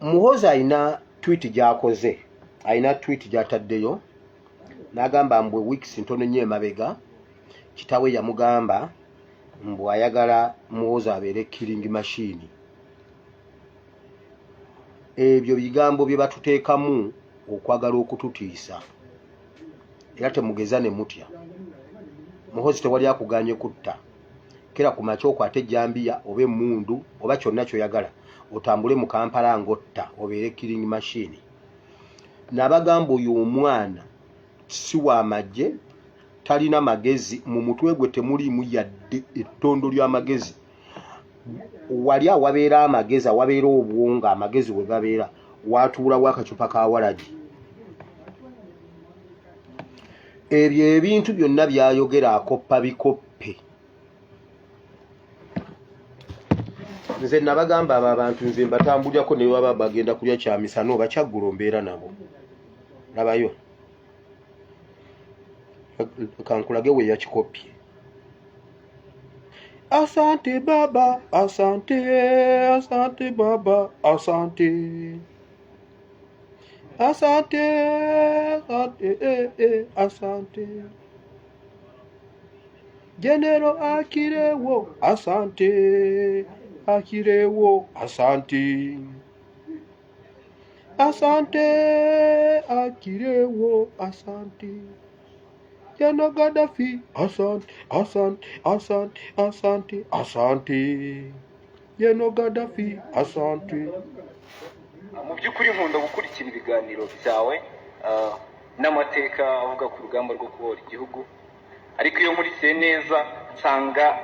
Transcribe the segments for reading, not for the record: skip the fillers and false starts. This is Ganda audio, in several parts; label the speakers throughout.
Speaker 1: Muhoozi alina tweet gy'akoze, alina tweet gy'ataddeyo n'agamba mbwe weeks ntono nnyo emabega kitawe yamugamba mbwe ayagala Muhoozi abeere killing machine. Ebyo bigambo bye batuteekamu okwagala okututiisa era temugeza ne mutya. Muhoozi tewali akuganye kutta, kera ku makya okwate ejjambiya oba emmundu oba kyonna kyoyagala otambule mu Kampala ngotta obeere killing machine. N'abagamba oyo omwana si wa magye, talina magezi, mu mutwe gwe temuliimu yadde ettondo ly'amagezi. Wali awabeera amagezi, awabeera obwongo amagezi we gabeera, watuulawo akacupa ka walagi. Ebyo ebintu byonna byayogera akoppa bikoppe. Nze nabagamba abo abantu nze mbatambulyako ne baba bagenda kulya kyamisano oba kyaggulo mbeera nabo. Labayo. Kankulage we yakikopye. Asante baba, asante, asante baba, asante. Asante, asante, asante. Genero Akirewo, asante. Akirewo, asante. Asante, Akirewo, asante. Jano Gaddafi, asante, asante, asante, asante, asante. Jano Gaddafi, asante.
Speaker 2: Mu by'ukuri nkunda gukurikira ibiganiro byawe n'amateka avuga ku rugamba rwo kubohora igihugu, ariko iyo muri se neza nsanga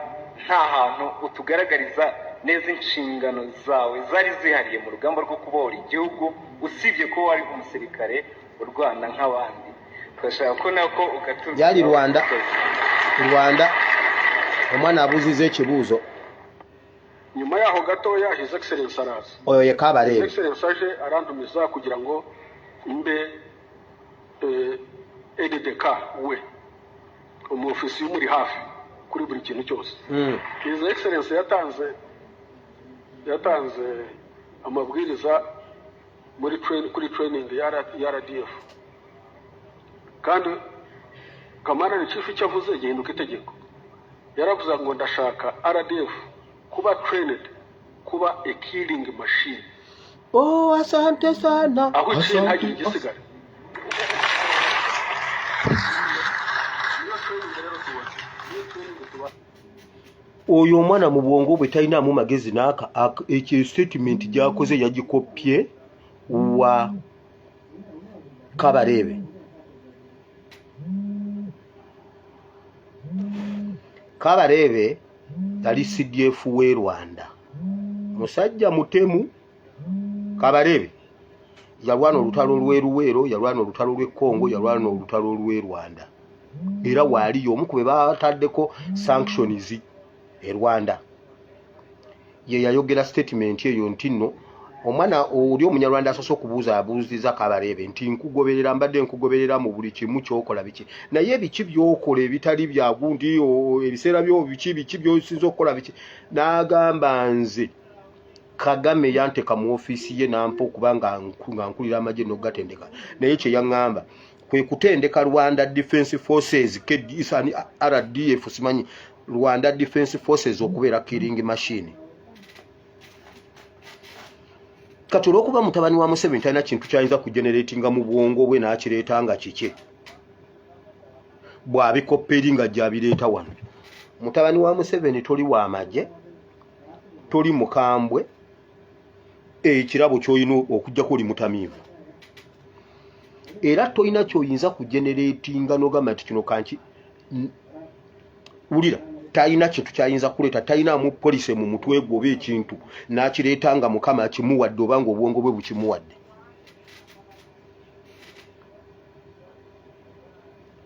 Speaker 2: nta hantu utugaragariza neza inshingano zawe zari zihariye mu rugamba rwo kubohora igihugu, usibye ko wari umusirikare urwana nk'abandi. Twashaka ko nako ukatuza
Speaker 1: yali Rwanda omwana abuzize ekibuuzo.
Speaker 3: Nyuma yaho gatoya His Excellency araza.
Speaker 1: Oyo ye Kabarebe.
Speaker 3: His Excellency aje arandumiza kugira ngo mbe EDDK we umufisi muri hafi kuri buri kintu cyose. His Excellency yatanze amabwiriza kuri training ya RDF. Kandi Kamara ni chief cyavuze gihinduka itegeko. Yaravuze ngo ndashaka RDF kuba trained kuba a killing machine.
Speaker 1: Oh, asante sana.
Speaker 3: Asante.
Speaker 1: Oyo omwana mu bwongo bwe talinamu magezi n'aka ekyo statement gy'akoze yagikopye wa Kabarebe. Kabarebe yali CDF w'e Rwanda, musajja mutemu. Kabarebe yalwana olutalo lw'e Luweero, yalwana olutalo lw'e Congo, yalwana olutalo lw'e Rwanda, era waaliyo omu ku be bataddeko sanctions e Rwanda. Ye yayogera statement eyo nti nno omwana oli omunyarwanda asoose abuuziza Kabarebe nti nkugoberera, mbadde nkugoberera mu buli kimu kyokola biki, naye biki byokola ebitali bya gundi ebiseera byo biki byosinza okukola biki. N'agamba nze Kagame yanteka mu ofiisi ye nampa okuba nga nkulira amagye n'ogatendeka, naye kye yaŋŋamba kwe kutendeka Rwanda Defence Forces KDFani RDF simanyi Rwanda Defence Forces okubeera killing machine. Kati olw'okuba mutabani wa Museveni talina kintu kyayinza kugeneratinga mu bwongo bwe n'akireeta nga kiki, bw'abikopperi nga gy'abireeta wano. Mutabani wa Museveni toli wa magye, toli mukambwe, ekirabo ky'olina okujjako oli mutamiivu, era tolina ky'oyinza kugeneratinga n'ogamba nti kino kanki wulira. Talina kintu kyayinza kuleeta, talinamu police mu mutwe gwe oba ekintu n'akireeta nga Mukama akimuwadde oba nga obwongo bwe bukimuwadde.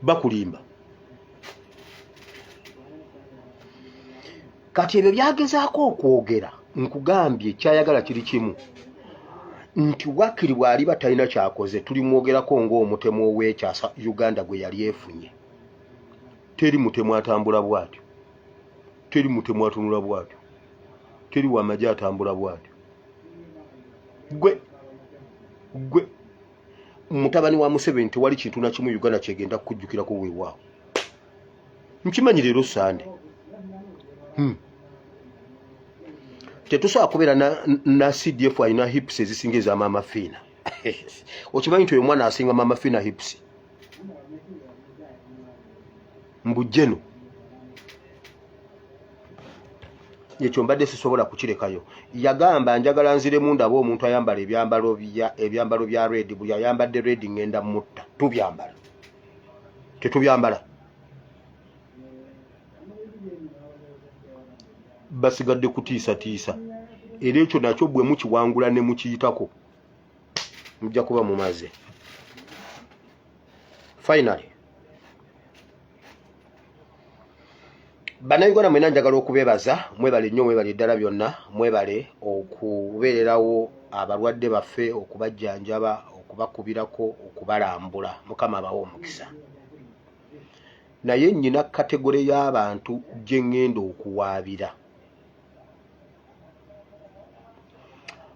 Speaker 1: Bakulimba. Kati ebyo byagezaako okwogera, nkugambye kyayagala kiri kimu, nti Wakiri bw'aliba talina kyakoze tulimwogerako ng'omutemu ow'ekyasa Uganda gwe yali efunye. Teri mutemu atambula bw'atyo, teri mutemu atunula bw'atyo, teri w'amagye atambula bw'atyo. Gwe mutabani wa Museveni tewali kintu na kimu Uganda kyegenda kujjukirako weewaawo. Nkimanyi leero Sande. Tetusobola kubeera na CDF alina hips ezisinga eza Mama Fina. Okimanyi nti oyo mwana asinga Mama Fina hips. Mbujeno. Ekyo mbadde sisobola kukirekayo. Yagamba njagala nziremu ndaba omuntu ayambala ebyambalo bya red, buli ayambadde red ngenda mutta. Tubyambala. Tetubyambala. Basigadde kutiisa. Era ekyo nakyo bwe mukiwangula ne mukiyitako mujja kuba mumaze. Finally, bannayuganda mwena njagala okubeebaza, mwebale nnyo, mwebale ddala byonna, mwebale okubeererawo abalwadde baffe, okubajjanjaba, okubakubirako, okubalambula. Mukama abawe omukisa. Naye nnyina kategore y'abantu gye ŋŋenda okuwaabira.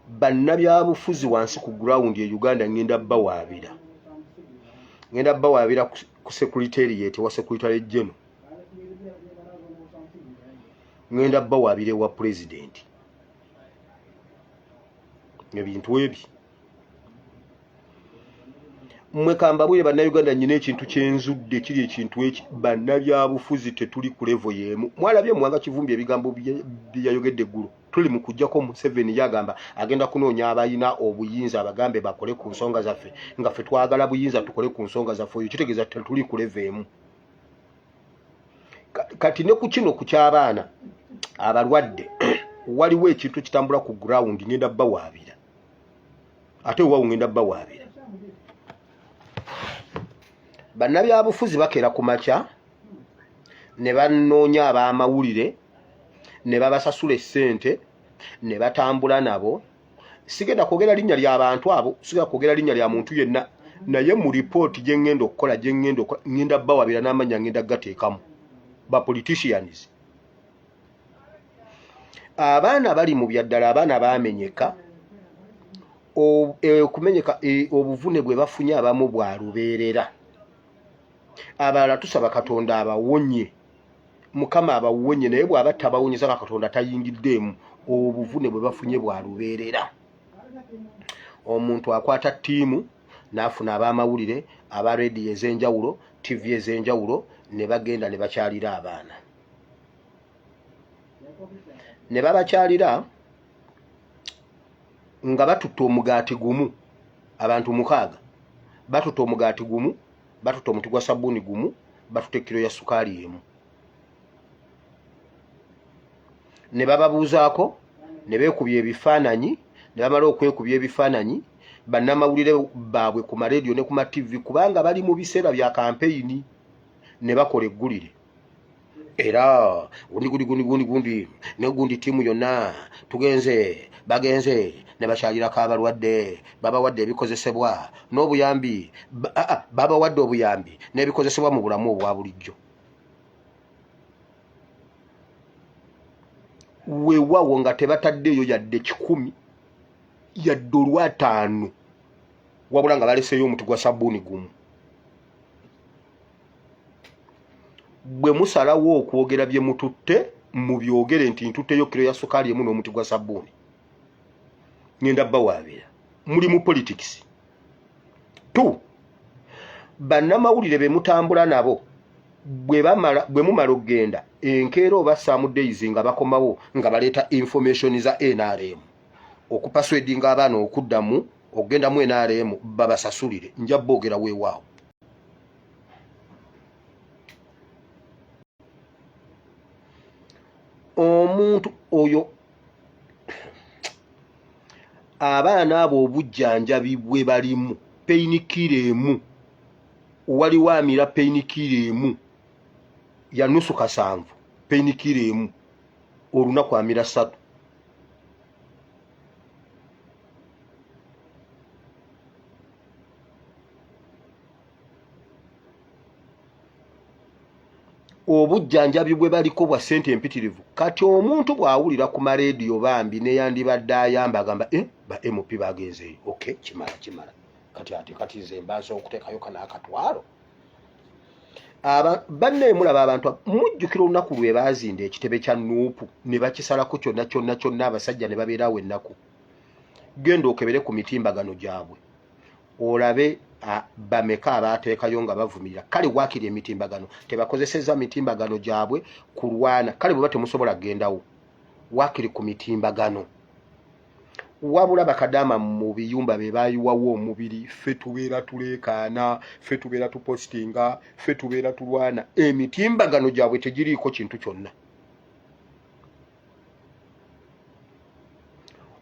Speaker 1: Bannabyabufuzi wansi ku ground e Uganda ngenda bawaabira. Ngenda bawaabira ku secretariat wa secretary general. Ngenda bawaabira wa president. Ebintu ebi. Mmwe kambabwire bannayuganda nyina ekintu kyenzudde kiri ekintu eki bannabyabufuzi tetuli ku level y'emu. Mwalabye Mwanga Kivumbi ebigambo byayogedde eggulo. Tuli mu kujjako Museveni yagamba agenda kunoonya abayina obuyinza abagambe bakole ku nsonga zaffe nga ffe twagala buyinza tukole ku nsonga zaffe. Oyo kitegeeza tetuli ku level emu. Kati ne ku kino ku ky'abaana abalwadde waliwo ekintu kitambula ku ground ngenda bawaabira. Ate waawo ngenda bawaabira. Bannabyabufuzi bakeera ku makya ne banoonya ab'amawulire ne babasasula essente ne batambula nabo. Sigenda kwogera linnya ly'abantu abo, sigenda kwogera linnya lya muntu yenna, naye mu report gye ŋŋenda okukola ŋŋenda bawaabira n'amannya ŋŋenda gateekamu. Ba politicians. Abaana bali mu byaddala, abaana baamenyeka. Okumenyeka obuvune bwe bafunye abamu bwa lubeerera. Abalala tusaba Katonda abawonye. Mukama abawonye, naye bw'aba tabawonyeza Katonda tayingiddeemu. Obuvune bwe bafunye bwa lubeerera. Omuntu akwata ttiimu n'afuna ab'amawulire, aba radio ez'enjawulo, TV ez'enjawulo, ne bagenda ne bakyalira abaana. Ne babakyalira nga batutte omugaati gumu. Abantu 6 batutte omugaati gumu, batutte omuti gwa sabbuuni gumu, batutte kilo ya sukaali emu. Ne bababuuzaako, ne beekubya ebifaananyi, ne bamala okwekubya ebifaananyi, bannamawulire baabwe ku maradio ne ku ma TV kubanga bali mu biseera bya kampeyini, ne bakola eggulire. Era gundi ne gundi tiimu yonna bagenze ne bakyalirako abalwadde, babawadde ebikozesebwa n'obuyambi, babawadde obuyambi n'ebikozesebwa mu bulamu obwa bulijjo. Weewaawo nga tebataddeeyo yadde 10, yadde olw'ataano, wabula nga baleseeyo omuti gwa sabbuuni gumu. Bwe musalawo okwogera bye mututte, mubyogere nti ntutteyo kilo ya sukaali emu n'omuti gwa sabbuuni. Ngenda bawaabira. Muli mu politics. 2. Bannamawulire be mutambula nabo bwe mumala okgenda enkeera oba Sam Days nga bakomawo nga baleeta information za NRM okupaswedinga abaana okuddamu okgenda mu NRM babasasulire. Nja boogera weewaawo. Omuntu oyo abaana abo obujjanjabi bwe balimu painkiller emu, waliwo amira painkiller emu ya nusu kasanvu, painkiller emu olunaku amira 3. Obujjanjabi bwe baliko bwa ssente empitirivu. Kati omuntu bw'awulira ku maradio bambi neyandibadde ayamba agamba ba MP bagenzeeyo. Okay, kimala. kati nze mbaza okuteekayo kana akatwalo banne mulaba abantu mujjukira olunaku lwe baazinda ekitebe kya Nuupu ne bakisalako kyonna abasajja ne babeerawo ennaku. Genda okebere ku mitimbagano gyabwe olabe bameka abaateekayo nga bavumirira. Kale waakiri emitimbagano tebakozesezza mitimbagano gyabwe kulwana, kale bwe temusobola kugendawo waakiri ku mitimbagano. Wabula bakadama mu biyumba be bayiwawo omubiri, ffe tubeera tuleekaana, ffe tubeera tupostinga, ffe tubeera tulwana. Emitimbagano gyabwe tegiriiko kintu kyonna.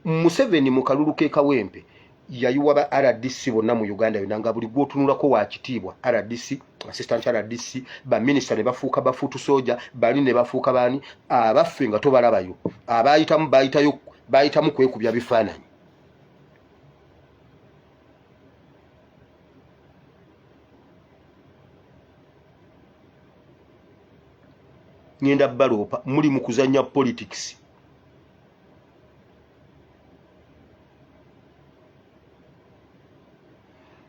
Speaker 1: Museveni mu kalulu ke Kawempe yayiwa ba RDC bonna mu Uganda yonna nga buli gwotunulako wa kitiibwa RDC, assistant RDC, ba minister ne bafuuka bafuutu soja, bali ne bafuuka baani, abaffe nga tobalabayo, abayitamu bayitamu kwekubya bifaananyi. Ngenda baloopa muli mu kuzanya politics.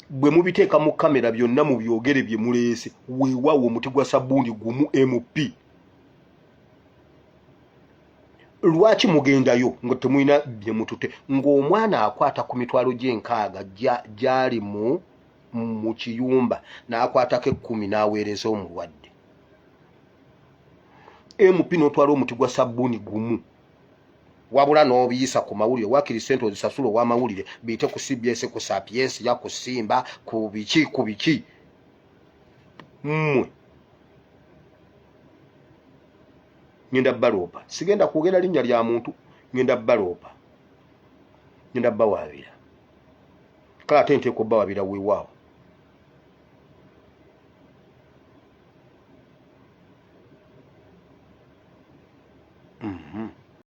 Speaker 1: Bwe mubiteeka mu kamera byonna mu byogere bye muleese, weewaawo omuti gwa sabbuuni gumu MP. Lwaki mugendayo nga temulina bye mutute? Ng'omwana akwata ku mitwalo gy'enkaaga gyali mu kiyumba n'akwatako 10 n'aweereza omulwadde. MP n'otwala omuti gwa sabbuuni gumu. Wabula n'obiyisa ku mawulire, waakiri ssente ozisasula ow'amawulire biyite ku CBS, ku Sapiens, ya ku Simba, ku biki. Mmwe ngenda baloopa, sigenda kwogera linnya lya muntu, ngenda baloopa, ngenda bawaabira. Kale ate nteekwa bawaabira weewaawo.